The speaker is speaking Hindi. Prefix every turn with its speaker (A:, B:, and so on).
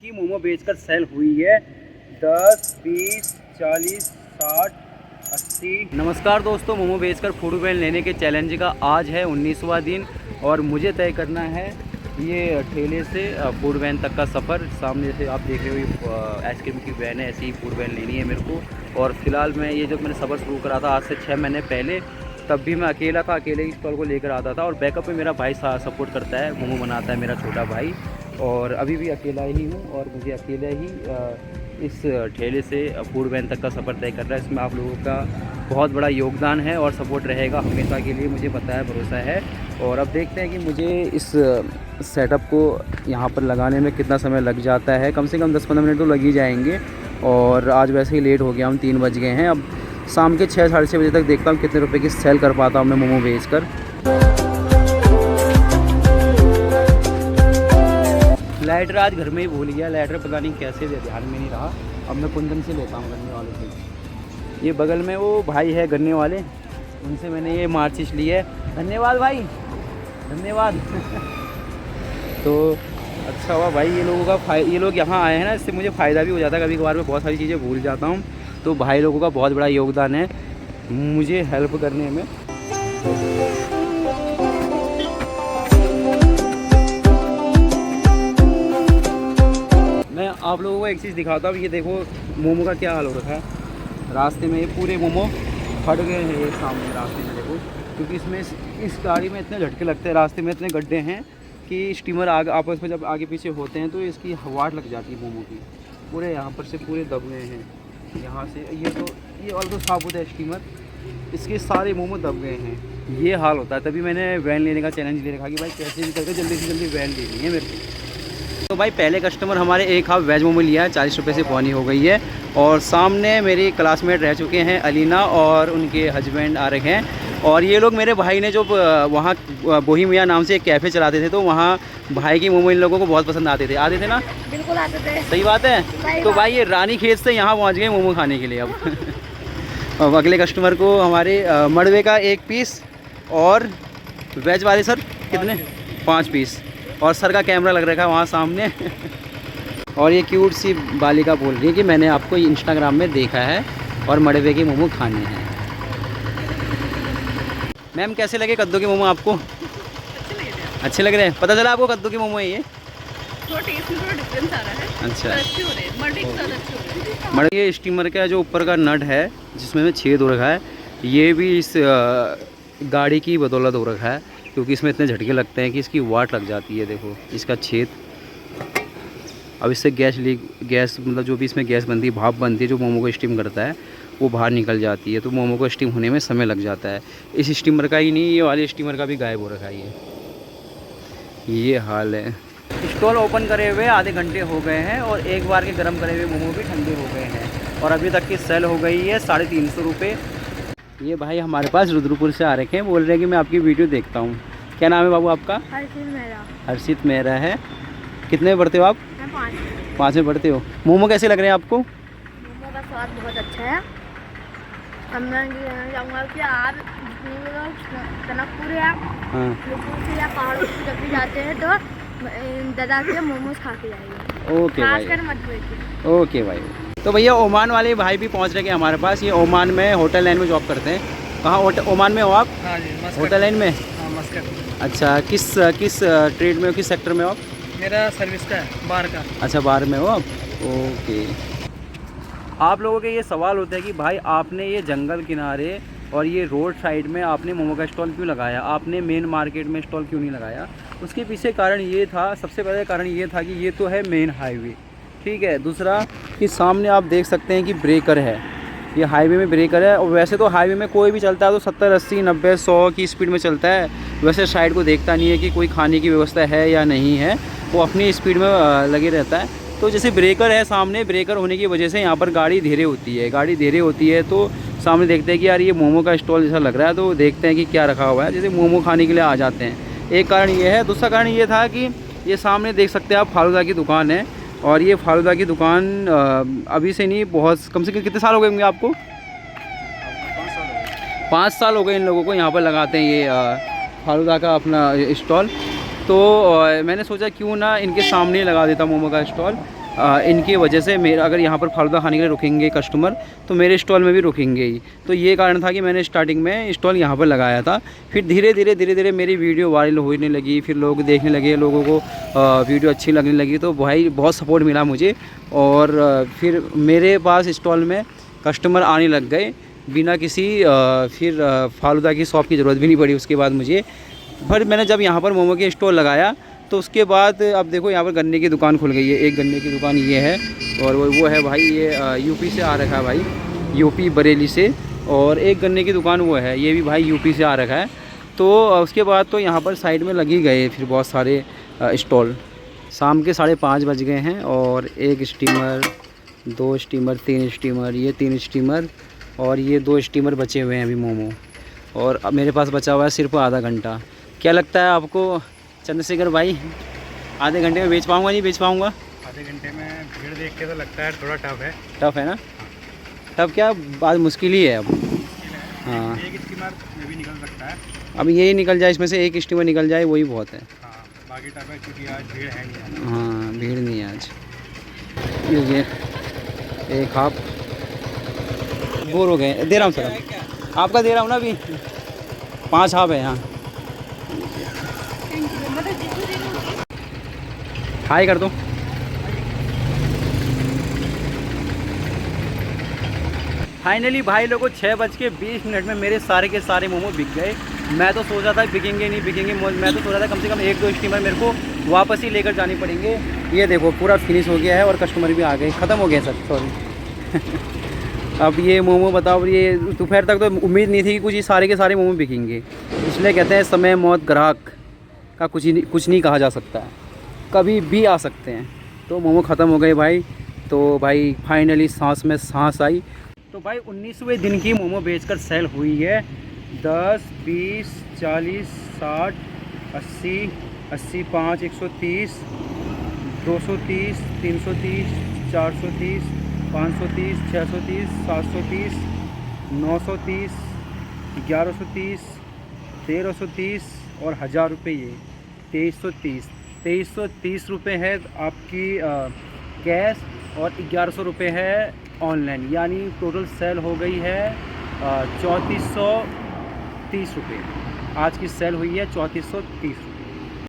A: की मोमो बेचकर सेल हुई है 10, 20, 40, 60, 80। नमस्कार दोस्तों, मोमो बेचकर फूड वैन लेने के चैलेंज का आज है 19वां दिन और मुझे तय करना है ये ठेले से फूड वैन तक का सफ़र। सामने से आप देख रहे हो आइसक्रीम की वैन है, ऐसी ही फूड वैन लेनी है मेरे को। और फिलहाल मैं ये जब मैंने सफ़र शुरू करा था आज से 6 महीने पहले, तब भी मैं अकेला था, अकेले ही स्टॉल को लेकर आता था। और बैकअप में मेरा भाई सपोर्ट करता है, मोमो बनाता है मेरा छोटा भाई। और अभी भी अकेला ही हूँ और मुझे अकेले ही इस ठेले से फूड वैन तक का सफ़र तय करना है। इसमें आप लोगों का बहुत बड़ा योगदान है और सपोर्ट रहेगा हमेशा के लिए, मुझे पता है, भरोसा है। और अब देखते हैं कि मुझे इस सेटअप को यहाँ पर लगाने में कितना समय लग जाता है। कम से कम 10-15 मिनट तो लग ही जाएंगे। और आज वैसे ही लेट हो गया, हम 3 बज गए हैं। अब शाम के 6 साढ़े 6 बजे तक देखता हूँ कितने रुपए की सेल कर पाता हूँ मैं मोमो बेचकर। लाइटर आज घर में ही भूल गया, लाइटर पता नहीं कैसे ध्यान में नहीं रहा। अब मैं कुंदन से लेता हूँ, गन्ने वाले से। ये बगल में वो भाई है गन्ने वाले, उनसे मैंने ये माचिस ली है। धन्यवाद भाई, धन्यवाद। तो अच्छा हुआ भाई, ये लोग यहाँ आए हैं ना, इससे मुझे फ़ायदा भी हो जाता है। कभी कभार मैं बहुत सारी चीज़ें भूल जाता हूँ, तो भाई लोगों का बहुत बड़ा योगदान है मुझे हेल्प करने में। मैं आप लोगों को एक चीज़ दिखाता हूँ। ये देखो मोमो का क्या हाल हो रखा है रास्ते में। ये पूरे मोमो फट गए हैं ये सामने रास्ते में, देखो। क्योंकि इसमें इस गाड़ी में इतने झटके लगते हैं, रास्ते में इतने गड्ढे हैं कि स्टीमर आपस में जब आगे पीछे होते हैं तो इसकी हवाट लग जाती है मोमो की। पूरे यहाँ पर से पूरे दब गए हैं, यहाँ से ये और तो साबुत है स्टीमर, इसके सारे मोमो दब गए हैं। ये हाल होता है। तभी मैंने वैन लेने का चैलेंज ले रखा कि भाई कैसे भी करके जल्दी से जल्दी वैन लेनी है मेरे को। तो भाई पहले कस्टमर हमारे एक हाफ वेज मोमो लिया है, 40 रुपये से पौनी हो गई है। और सामने मेरी क्लासमेट रह चुके हैं अलीना और उनके हस्बैंड आ रखे हैं। और ये लोग मेरे भाई ने जो वहाँ बोहीमिया नाम से एक कैफ़े चलाते थे, तो वहाँ भाई की मोमो इन लोगों को बहुत पसंद आते थे ना?
B: बिल्कुल आते थे।
A: सही बात है। तो भाई ये रानी खेत से यहाँ पहुँच गए मोमो खाने के लिए अब। अब अगले कस्टमर को हमारे मड़वे का 1 पीस और वेज वाले सर कितने? 5 पीस। और सर का कैमरा लग रखा है वहाँ सामने। और ये क्यूट सी बालिका बोल रही है कि मैंने आपको इंस्टाग्राम में देखा है और मड़वे के मोमो खाने हैं। मैम कैसे लगे कद्दू के मोमो आपको? अच्छे लग रहे हैं। पता चला आपको कद्दू के मोमो है ये?
B: थोड़ा टेस्ट में थोड़ा डिफरेंस आ रहा है।
A: अच्छा,
B: अच्छे हो रहे हैं, मर्डे के साथ अच्छे हो रहे हैं।
A: मड़वे ये स्टीमर का जो ऊपर का नट है जिसमें छेद हो रखा है, ये भी इस गाड़ी की बदौलत हो रखा है। क्योंकि इसमें इतने झटके लगते हैं कि इसकी वाट लग जाती है। देखो इसका छेद। अब इससे गैस मतलब जो भी इसमें गैस बनती है, भाप बनती है जो मोमो को स्टीम करता है, वो बाहर निकल जाती है। तो मोमो को स्टीम होने में समय लग जाता है। इस स्टीमर का ही नहीं, ये वाले स्टीमर का भी गायब हो रखा है। ये हाल है। स्टॉल ओपन करे हुए आधे घंटे हो गए हैं और एक बार के गर्म करे हुए मोमो भी ठंडे हो गए हैं। और अभी तक की सेल हो गई है 350 रुपये। ये भाई हमारे पास रुद्रपुर से आ रखे हैं, बोल रहे हैं कि मैं आपकी वीडियो देखता हूँ। क्या नाम है बाबू आपका?
B: हर्षित मेहरा।
A: हर्षित मेहरा है। कितने में पढ़ते हो आप?
B: मैं 5।
A: 5 में पढ़ते हो। मोमो कैसे लग रहे हैं आपको?
B: मोमो का स्वाद बहुत अच्छा है। अब मैं कहना चाहूँगा कि आप जितने भी लोग टनकपुर या से या पहाड़ों से जब भी जाते हैं तो दादा के मोमोज खा के जाइए।
A: ओके भाई,
B: खासकर मत बेचिए।
A: ओके भाई। तो भैया ओमान वाले भाई भी पहुंच रहे हैं हमारे पास। ये ओमान में होटल लाइन में जॉब करते हैं। कहाँ ओमान में हो आप?
C: हाँ जी, मस्कट।
A: होटल लाइन में?
C: हाँ, मस्कट।
A: अच्छा, किस ट्रेड में हो, किस सेक्टर में हो आप?
C: मेरा सर्विस का है, बार का।
A: अच्छा, बार में हो आप? ओके। आप लोगों के ये सवाल होते हैं कि भाई आपने ये जंगल किनारे और ये रोड साइड में आपने मोमो का स्टॉल क्यों लगाया, आपने मेन मार्केट में स्टॉल क्यों नहीं लगाया? उसके पीछे कारण ये था, सबसे पहले कारण ये था कि ये तो है मेन हाईवे, ठीक है। दूसरा कि सामने आप देख सकते हैं कि ब्रेकर है, ये हाईवे में ब्रेकर है। और वैसे तो हाईवे में कोई भी चलता है तो 70, 80, 90, 100 की स्पीड में चलता है। वैसे साइड को देखता नहीं है कि कोई खाने की व्यवस्था है या नहीं है, वो अपनी स्पीड में लगे रहता है। तो जैसे ब्रेकर है सामने, ब्रेकर होने की वजह से यहाँ पर गाड़ी धीरे होती है। तो सामने देखते हैं कि यार ये मोमो का स्टॉल जैसा लग रहा है, तो देखते हैं कि क्या रखा हुआ है, जैसे मोमो खाने के लिए आ जाते हैं। एक कारण ये है। दूसरा कारण ये था कि ये सामने देख सकते हैं आप फालूदा की दुकान है। और ये फालूदा की दुकान अभी से नहीं, बहुत कम से कम कितने साल हो गए होंगे आपको? 5 साल हो गए इन लोगों को यहाँ पर लगाते हैं ये फालूदा का अपना स्टॉल। तो मैंने सोचा क्यों ना इनके सामने लगा देता मोमो का स्टॉल। इनकी वजह से मेरे अगर यहाँ पर फालूदा खाने के लिए रुकेंगे कस्टमर तो मेरे स्टॉल में भी रुकेंगे ही। तो ये कारण था कि मैंने स्टार्टिंग में स्टॉल यहाँ पर लगाया था। फिर धीरे धीरे मेरी वीडियो वायरल होने लगी, फिर लोग देखने लगे, लोगों को वीडियो अच्छी लगने लगी, तो भाई बहुत सपोर्ट मिला मुझे। और फिर मेरे पास स्टॉल में कस्टमर आने लग गए बिना किसी फिर फालूदा की शॉप की ज़रूरत भी नहीं पड़ी उसके बाद मुझे। फिर मैंने जब यहाँ पर मोमो के स्टॉल लगाया तो उसके बाद अब देखो यहाँ पर गन्ने की दुकान खुल गई है। एक गन्ने की दुकान ये है और वो है भाई, ये यूपी से आ रखा है भाई, यूपी बरेली से। और एक गन्ने की दुकान वो है, ये भी भाई यूपी से आ रखा है। तो उसके बाद तो यहाँ पर साइड में लगी गए फिर बहुत सारे स्टॉल। शाम के 5:30 बज गए हैं और एक स्टीमर, 2 स्टीमर, 3 स्टीमर, ये 3 स्टीमर और ये 2 स्टीमर बचे हुए हैं अभी मोमो। और अब मेरे पास बचा हुआ है सिर्फ आधा घंटा। क्या लगता है आपको चंद्रशेखर भाई, आधे घंटे में बेच पाऊँगा नहीं बेच पाऊँगा?
C: आधे घंटे में भीड़ देख के तो लगता है थोड़ा टफ है।
A: टफ है ना? टफ क्या, बात मुश्किल ही है अब। हाँ,
C: एक स्टीमर में भी निकल सकता है।
A: अब यही निकल जाए, इसमें से एक स्टीमर निकल जाए वही बहुत है।
C: हाँ, बाकी टफ है क्योंकि आज भीड़ है नहीं।
A: हाँ, भीड़ नहीं है आज। ये एक हाफ बोर हो गए, दे रहा हूँ सर, आपका दे रहा हूँ ना अभी। 5 हाफ है यहाँ। हाय कर दो। फाइनली भाई लोगों 6:20 में मेरे सारे के सारे मोमो बिक गए। मैं तो सोचा था बिकेंगे नहीं बिकेंगे, मैं तो सोचा था कम से कम 1-2 स्टीमर मेरे को वापस ही लेकर जानी पड़ेंगे। ये देखो पूरा फिनिश हो गया है और कस्टमर भी आ गए, ख़त्म हो गया सर, सॉरी। अब ये मोमो बताओ, ये दोपहर तक तो उम्मीद नहीं थी कि कुछ ये सारे के सारे मोमो बिकेंगे। इसलिए कहते हैं समय मौत ग्राहक का कुछ नहीं कहा जा सकता है, कभी भी आ सकते हैं। तो मोमो ख़त्म हो गए भाई। तो भाई फाइनली सांस में सांस आई। तो भाई 19वें दिन की मोमो बेचकर सेल हुई है। 10, 20, 40, 60, 80, 85, 130, 230, 330, 430, 530, 630, 730, 930, 1130, 1330 और 1000 रुपये ये 2330 रुपये है आपकी कैश और 1100 रुपये है ऑनलाइन। यानी टोटल सेल हो गई है 3430 रुपये। आज की सेल हुई है 3430 रुपये।